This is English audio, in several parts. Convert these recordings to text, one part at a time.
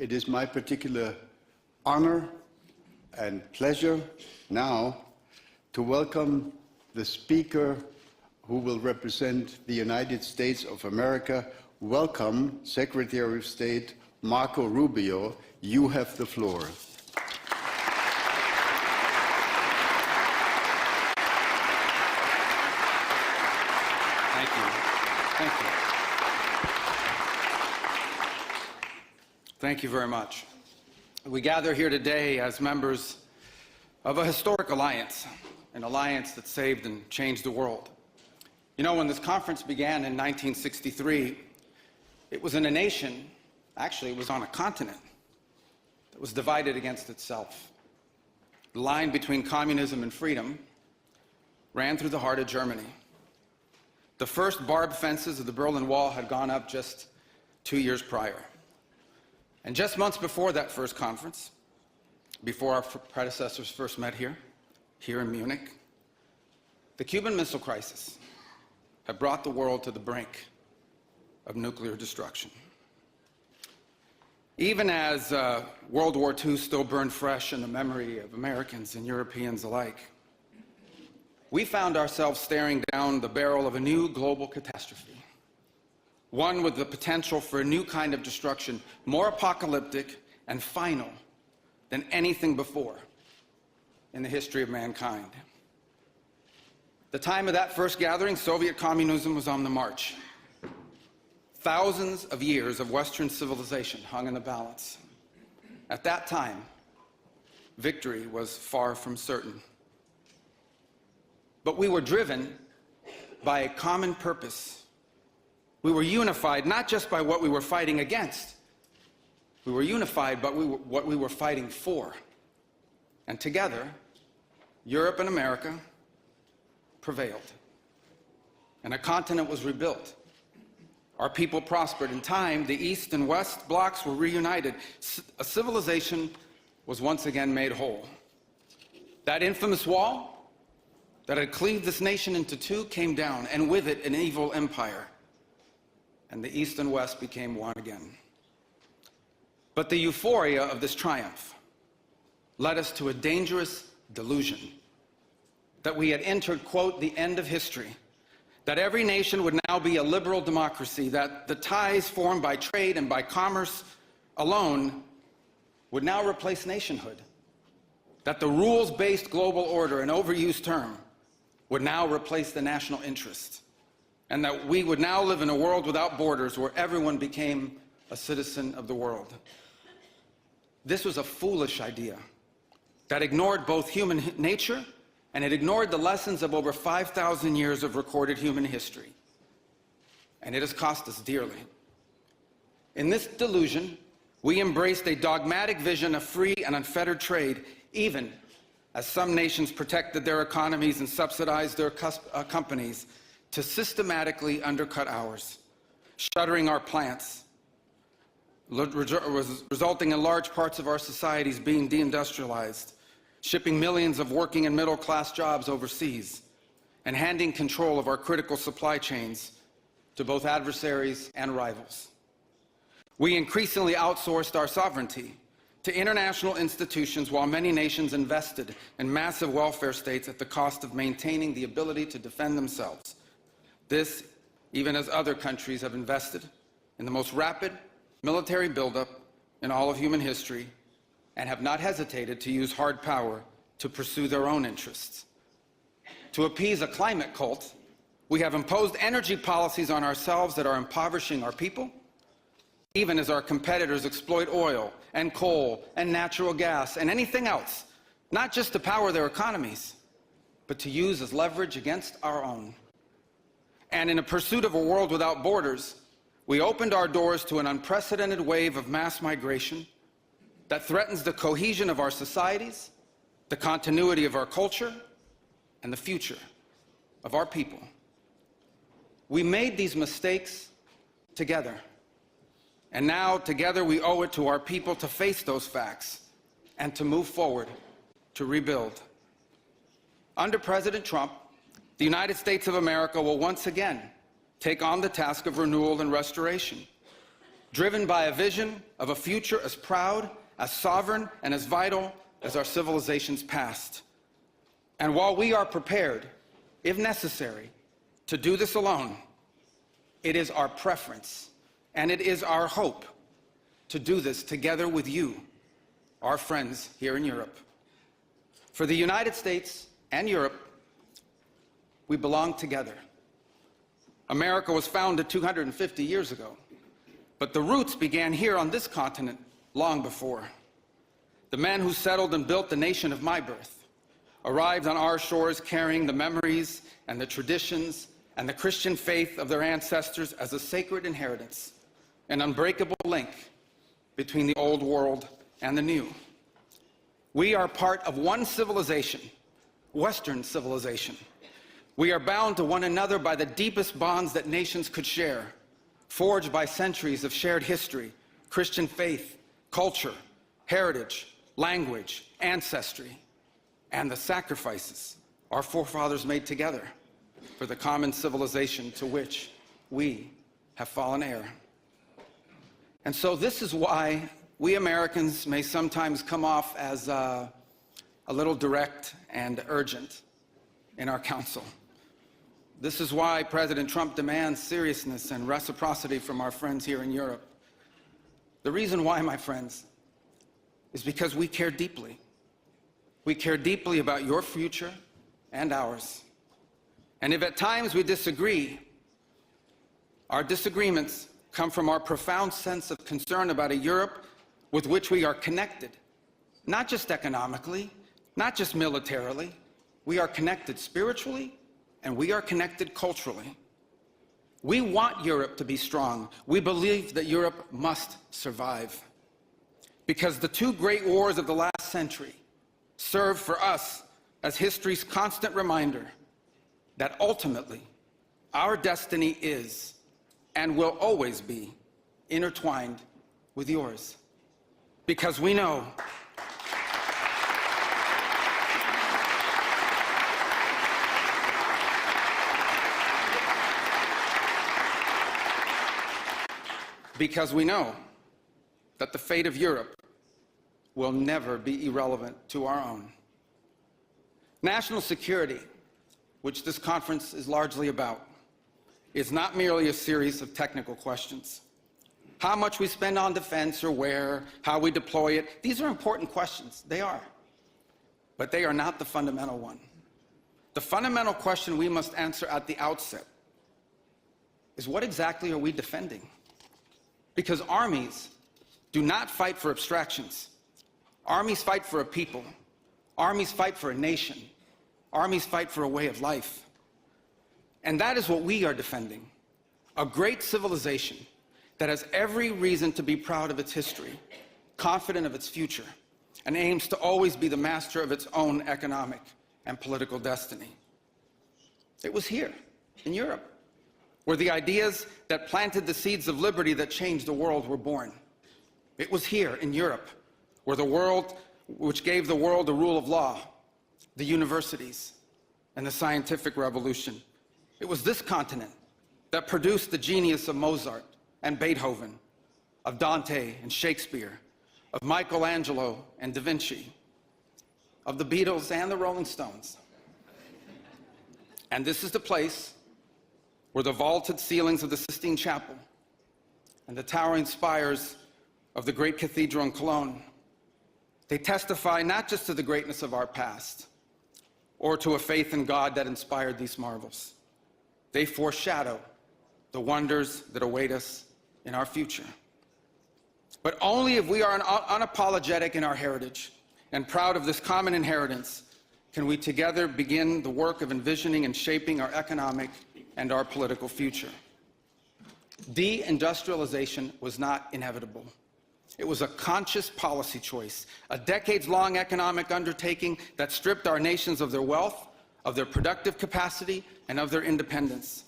It is my particular honor and pleasure now to welcome the speaker who will represent the United States of America. Welcome, Secretary of State Marco Rubio. You have the floor. Thank you. Thank you. Thank you very much. We gather here today as members of a historic alliance, an alliance that saved and changed the world. You know, when this conference began in 1963, it was in a nation, actually it was on a continent, that was divided against itself. The line between communism and freedom ran through the heart of Germany. The first barbed fences of the Berlin Wall had gone up just 2 years prior. And just months before that first conference, before our predecessors first met here in Munich, the Cuban Missile Crisis had brought the world to the brink of nuclear destruction. Even as World War II still burned fresh in the memory of Americans and Europeans alike, we found ourselves staring down the barrel of a new global catastrophe, one with the potential for a new kind of destruction, more apocalyptic and final than anything before in the history of mankind. The time of that first gathering, Soviet communism was on the march. Thousands of years of Western civilization hung in the balance. At that time, victory was far from certain. But we were driven by a common purpose. We were unified not just by what we were fighting against. We were unified by what we were fighting for. And together, Europe and America prevailed. And a continent was rebuilt. Our people prospered. In time, the East and West blocks were reunited. A civilization was once again made whole. That infamous wall that had cleaved this nation into two came down, and with it an evil empire. And the East and West became one again. But the euphoria of this triumph led us to a dangerous delusion that we had entered, quote, the end of history, that every nation would now be a liberal democracy, that the ties formed by trade and by commerce alone would now replace nationhood, that the rules-based global order, an overused term, would now replace the national interest, and that we would now live in a world without borders where everyone became a citizen of the world. This was a foolish idea that ignored both human nature and it ignored the lessons of over 5,000 years of recorded human history. And it has cost us dearly. In this delusion, we embraced a dogmatic vision of free and unfettered trade, even as some nations protected their economies and subsidized their companies to systematically undercut ours, shuttering our plants, resulting in large parts of our societies being deindustrialized, shipping millions of working and middle-class jobs overseas, and handing control of our critical supply chains to both adversaries and rivals. We increasingly outsourced our sovereignty to international institutions while many nations invested in massive welfare states at the cost of maintaining the ability to defend themselves. This, even as other countries have invested in the most rapid military buildup in all of human history and have not hesitated to use hard power to pursue their own interests. To appease a climate cult, we have imposed energy policies on ourselves that are impoverishing our people, even as our competitors exploit oil and coal and natural gas and anything else, not just to power their economies, but to use as leverage against our own. And in a pursuit of a world without borders, we opened our doors to an unprecedented wave of mass migration that threatens the cohesion of our societies, the continuity of our culture, and the future of our people. We made these mistakes together. And now, together, we owe it to our people to face those facts and to move forward, to rebuild. Under President Trump, the United States of America will once again take on the task of renewal and restoration. driven by a vision of a future as proud, as sovereign, and as vital as our civilization's past. And while we are prepared, if necessary, to do this alone, it is our preference and it is our hope to do this together with you, our friends here in Europe. For the United States and Europe, we belong together. America was founded 250 years ago, but the roots began here on this continent long before. The men who settled and built the nation of my birth arrived on our shores carrying the memories and the traditions and the Christian faith of their ancestors as a sacred inheritance, an unbreakable link between the old world and the new. We are part of one civilization, Western civilization. We are bound to one another by the deepest bonds that nations could share, forged by centuries of shared history, Christian faith, culture, heritage, language, ancestry, and the sacrifices our forefathers made together for the common civilization to which we have fallen heir. And so this is why we Americans may sometimes come off as a little direct and urgent in our counsel. This is why President Trump demands seriousness and reciprocity from our friends here in Europe. The reason why, my friends, is because we care deeply. We care deeply about your future and ours. And if at times we disagree, our disagreements come from our profound sense of concern about a Europe with which we are connected, not just economically, not just militarily. We are connected spiritually, and we are connected culturally. We want Europe to be strong. We believe that Europe must survive. Because the two great wars of the last century serve for us as history's constant reminder that ultimately our destiny is and will always be intertwined with yours. Because we know that the fate of Europe will never be irrelevant to our own. National security, which this conference is largely about, is not merely a series of technical questions. How much we spend on defense or where, how we deploy it, these are important questions. They are. But they are not the fundamental one. The fundamental question we must answer at the outset is, what exactly are we defending? Because armies do not fight for abstractions. Armies fight for a people. Armies fight for a nation. Armies fight for a way of life. And that is what we are defending. A great civilization that has every reason to be proud of its history, confident of its future, and aims to always be the master of its own economic and political destiny. It was here, in Europe, where the ideas that planted the seeds of liberty that changed the world were born. It was here, in Europe, which gave the world the rule of law, the universities, and the scientific revolution. It was this continent that produced the genius of Mozart and Beethoven, of Dante and Shakespeare, of Michelangelo and Da Vinci, of the Beatles and the Rolling Stones. And this is the place where the vaulted ceilings of the Sistine Chapel and the towering spires of the great cathedral in Cologne, they testify not just to the greatness of our past or to a faith in God that inspired these marvels. They foreshadow the wonders that await us in our future. But only if we are unapologetic in our heritage and proud of this common inheritance can we together begin the work of envisioning and shaping our economic and our political future. Deindustrialization was not inevitable. It was a conscious policy choice, a decades-long economic undertaking that stripped our nations of their wealth, of their productive capacity, and of their independence.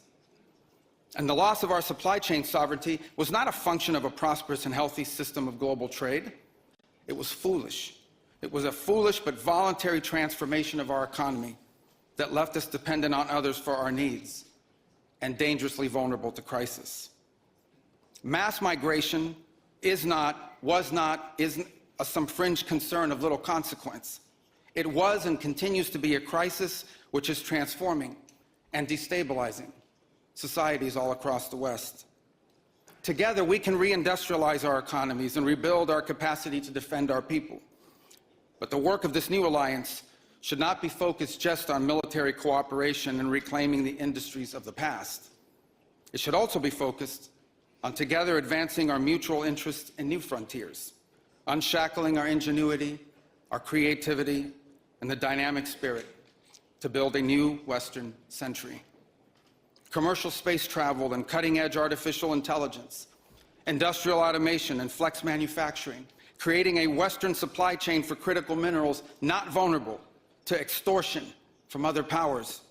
And the loss of our supply chain sovereignty was not a function of a prosperous and healthy system of global trade. It was foolish. It was a foolish but voluntary transformation of our economy that left us dependent on others for our needs and dangerously vulnerable to crisis. Mass migration isn't some fringe concern of little consequence. It was and continues to be a crisis which is transforming and destabilizing societies all across the West. Together, we can reindustrialize our economies and rebuild our capacity to defend our people. But the work of this new alliance should not be focused just on military cooperation and reclaiming the industries of the past. It should also be focused on together advancing our mutual interests in new frontiers, unshackling our ingenuity, our creativity, and the dynamic spirit to build a new Western century. Commercial space travel and cutting-edge artificial intelligence, industrial automation and flex manufacturing, creating a Western supply chain for critical minerals not vulnerable to extortion from other powers,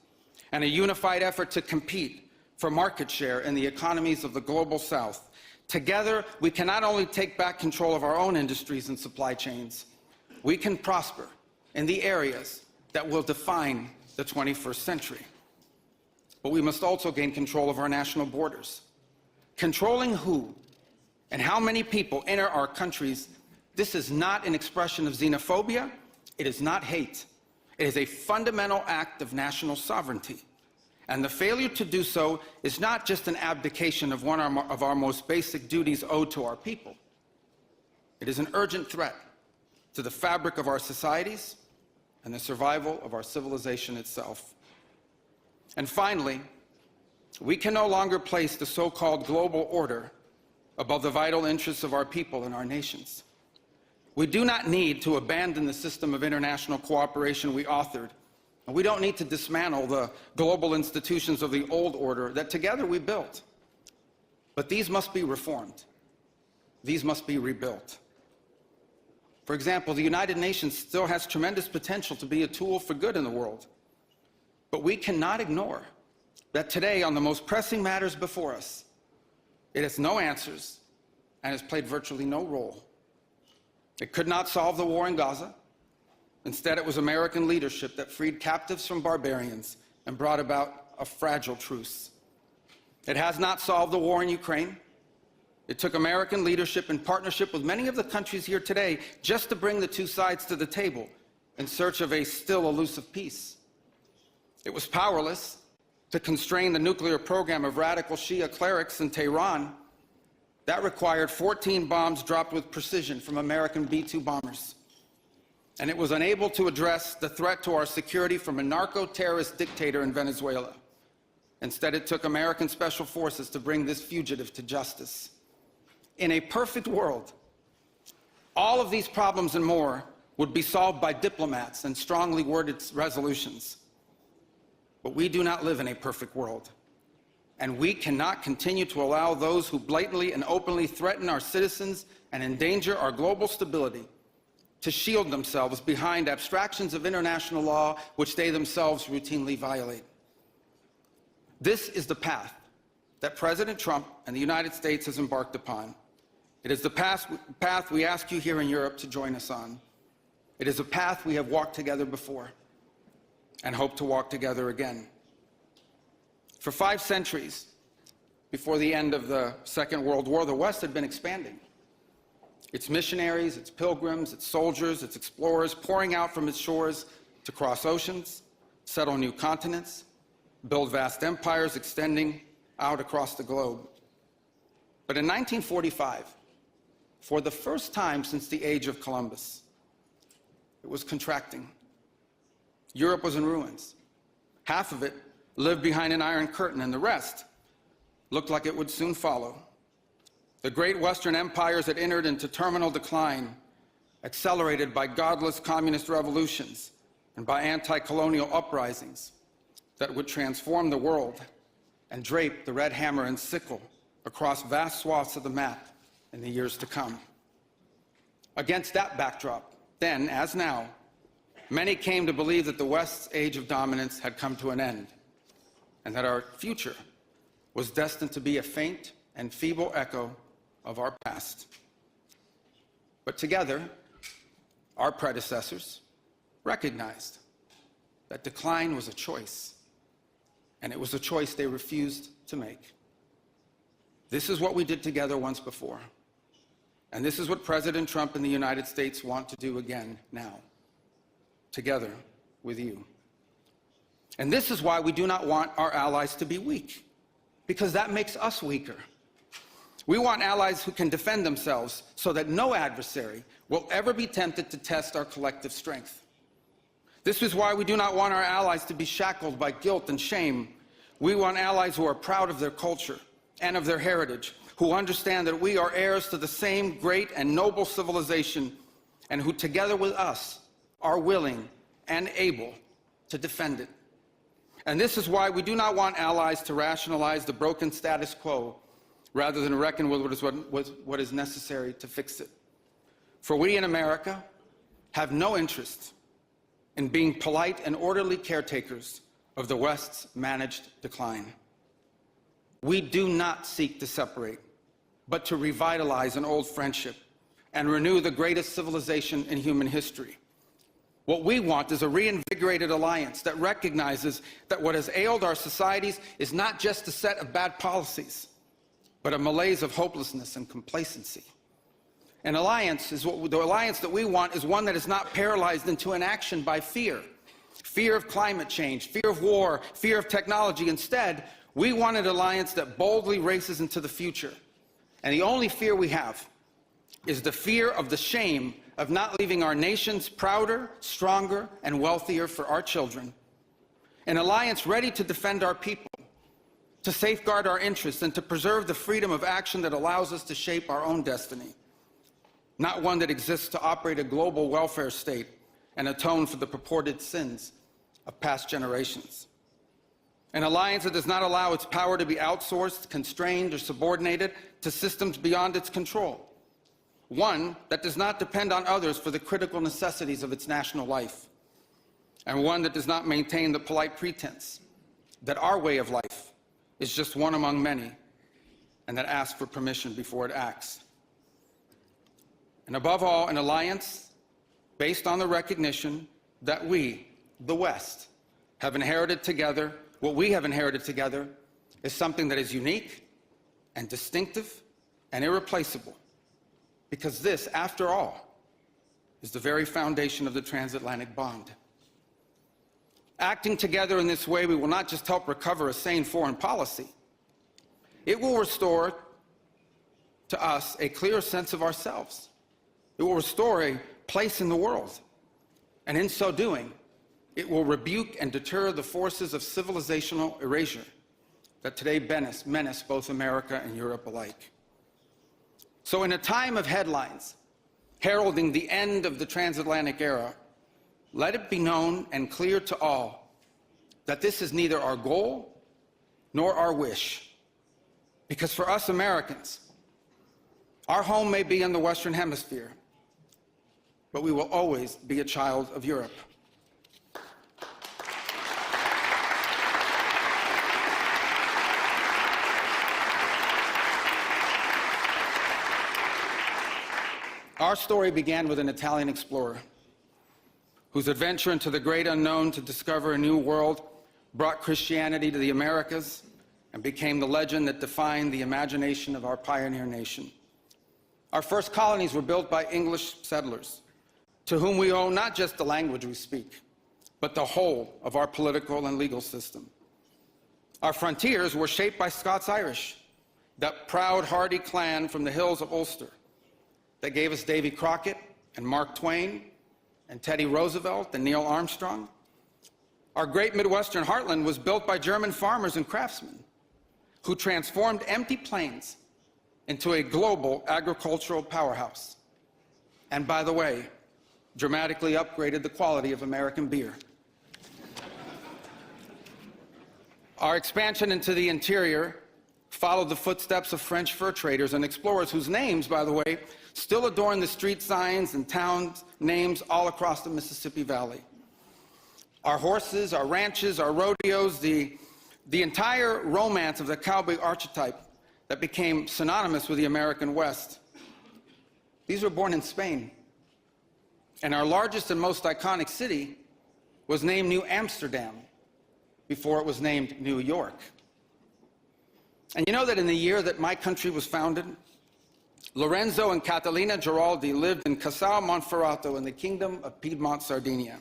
and a unified effort to compete for market share in the economies of the global South. Together, we can not only take back control of our own industries and supply chains, we can prosper in the areas that will define the 21st century. But we must also gain control of our national borders. Controlling who and how many people enter our countries, this is not an expression of xenophobia, it is not hate. It is a fundamental act of national sovereignty. And the failure to do so is not just an abdication of one of our most basic duties owed to our people. It is an urgent threat to the fabric of our societies and the survival of our civilization itself. And finally, we can no longer place the so-called global order above the vital interests of our people and our nations. We do not need to abandon the system of international cooperation we authored, and we don't need to dismantle the global institutions of the old order that together we built. But these must be reformed. These must be rebuilt. For example, the United Nations still has tremendous potential to be a tool for good in the world. But we cannot ignore that today, on the most pressing matters before us, it has no answers and has played virtually no role. It could not solve the war in Gaza. Instead, it was American leadership that freed captives from barbarians and brought about a fragile truce. It has not solved the war in Ukraine. It took American leadership in partnership with many of the countries here today just to bring the two sides to the table in search of a still elusive peace. It was powerless to constrain the nuclear program of radical Shia clerics in Tehran. That required 14 bombs dropped with precision from American B-2 bombers. And it was unable to address the threat to our security from a narco-terrorist dictator in Venezuela. Instead, it took American special forces to bring this fugitive to justice. In a perfect world, all of these problems and more would be solved by diplomats and strongly worded resolutions. But we do not live in a perfect world. And we cannot continue to allow those who blatantly and openly threaten our citizens and endanger our global stability to shield themselves behind abstractions of international law which they themselves routinely violate. This is the path that President Trump and the United States has embarked upon. It is the path we ask you here in Europe to join us on. It is a path we have walked together before and hope to walk together again. For 5 centuries, before the end of the Second World War, the West had been expanding. Its missionaries, its pilgrims, its soldiers, its explorers pouring out from its shores to cross oceans, settle new continents, build vast empires extending out across the globe. But in 1945, for the first time since the age of Columbus, it was contracting. Europe was in ruins. Half of it lived behind an iron curtain, and the rest looked like it would soon follow. The great Western empires had entered into terminal decline, accelerated by godless communist revolutions and by anti-colonial uprisings that would transform the world and drape the red hammer and sickle across vast swaths of the map in the years to come. Against that backdrop, then as now, many came to believe that the West's age of dominance had come to an end, and that our future was destined to be a faint and feeble echo of our past. But together, our predecessors recognized that decline was a choice, and it was a choice they refused to make. This is what we did together once before. And this is what President Trump and the United States want to do again now, together with you. And this is why we do not want our allies to be weak, because that makes us weaker. We want allies who can defend themselves so that no adversary will ever be tempted to test our collective strength. This is why we do not want our allies to be shackled by guilt and shame. We want allies who are proud of their culture and of their heritage, who understand that we are heirs to the same great and noble civilization, and who together with us are willing and able to defend it. And this is why we do not want allies to rationalize the broken status quo rather than reckon with what is necessary to fix it. For we in America have no interest in being polite and orderly caretakers of the West's managed decline. We do not seek to separate, but to revitalize an old friendship and renew the greatest civilization in human history. What we want is a reinvigorated alliance that recognizes that what has ailed our societies is not just a set of bad policies, but a malaise of hopelessness and complacency. The alliance that we want is one that is not paralyzed into inaction by fear. Fear of climate change, fear of war, fear of technology. Instead, we want an alliance that boldly races into the future. And the only fear we have is the fear of the shame of not leaving our nations prouder, stronger, and wealthier for our children. An alliance ready to defend our people, to safeguard our interests, and to preserve the freedom of action that allows us to shape our own destiny. Not one that exists to operate a global welfare state and atone for the purported sins of past generations. An alliance that does not allow its power to be outsourced, constrained, or subordinated to systems beyond its control. One that does not depend on others for the critical necessities of its national life. And one that does not maintain the polite pretense that our way of life is just one among many, and that asks for permission before it acts. And above all, an alliance based on the recognition that we, the West, have inherited together. What we have inherited together is something that is unique and distinctive and irreplaceable, because this, after all, is the very foundation of the transatlantic bond. Acting together in this way, we will not just help recover a sane foreign policy, it will restore to us a clear sense of ourselves. It will restore a place in the world. And in so doing, it will rebuke and deter the forces of civilizational erasure that today menace both America and Europe alike. So in a time of headlines heralding the end of the transatlantic era, let it be known and clear to all that this is neither our goal nor our wish. Because for us Americans, our home may be in the Western Hemisphere, but we will always be a child of Europe. Our story began with an Italian explorer whose adventure into the great unknown to discover a new world brought Christianity to the Americas and became the legend that defined the imagination of our pioneer nation. Our first colonies were built by English settlers, to whom we owe not just the language we speak, but the whole of our political and legal system. Our frontiers were shaped by Scots-Irish, that proud, hardy clan from the hills of Ulster that gave us Davy Crockett and Mark Twain and Teddy Roosevelt and Neil Armstrong. Our great Midwestern heartland was built by German farmers and craftsmen who transformed empty plains into a global agricultural powerhouse. And by the way, dramatically upgraded the quality of American beer. Our expansion into the interior followed the footsteps of French fur traders and explorers whose names, by the way, still adorn the street signs and town names all across the Mississippi Valley. Our horses, our ranches, our rodeos, the entire romance of the cowboy archetype that became synonymous with the American West. These were born in Spain. And our largest and most iconic city was named New Amsterdam before it was named New York. And you know that in the year that my country was founded, Lorenzo and Catalina Giraldi lived in Casal Monferrato in the Kingdom of Piedmont, Sardinia.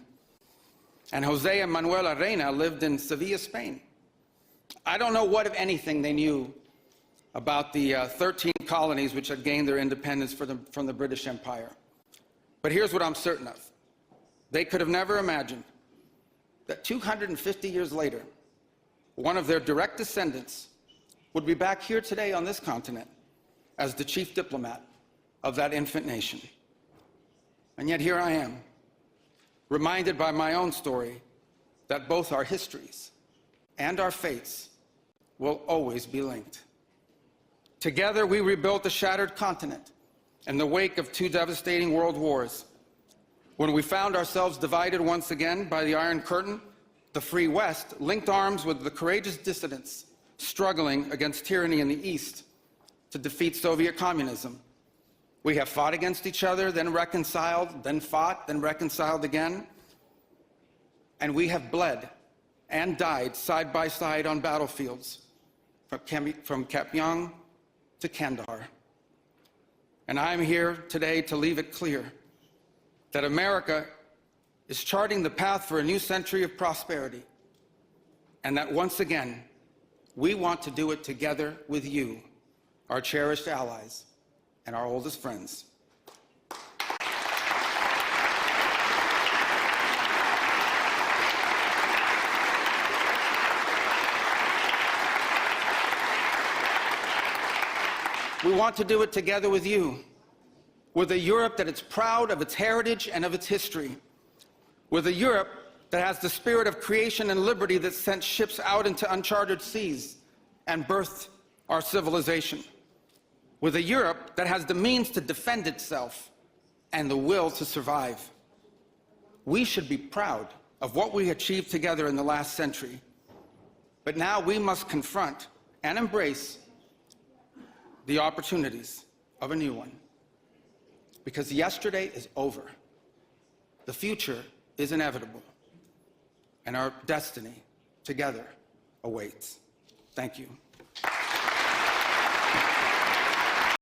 And Jose and Manuela Reina lived in Sevilla, Spain. I don't know what, if anything, they knew about the 13 colonies which had gained their independence from the British Empire. But here's what I'm certain of. They could have never imagined that 250 years later, one of their direct descendants would be back here today on this continent as the chief diplomat of that infant nation. And yet here I am, reminded by my own story that both our histories and our fates will always be linked. Together, we rebuilt a shattered continent in the wake of 2 devastating world wars. When we found ourselves divided once again by the Iron Curtain, the Free West linked arms with the courageous dissidents struggling against tyranny in the East to defeat Soviet communism. We have fought against each other, then reconciled, then fought, then reconciled again. And we have bled and died side by side on battlefields, from Kapyong to Kandahar. And I'm here today to leave it clear that America is charting the path for a new century of prosperity, and that once again, we want to do it together with you, our cherished allies and our oldest friends. We want to do it together with you, with a Europe that is proud of its heritage and of its history, with a Europe that has the spirit of creation and liberty that sent ships out into uncharted seas and birthed our civilization, with a Europe that has the means to defend itself and the will to survive. We should be proud of what we achieved together in the last century, but now we must confront and embrace the opportunities of a new one. Because yesterday is over. The future is inevitable. And our destiny together awaits. Thank you.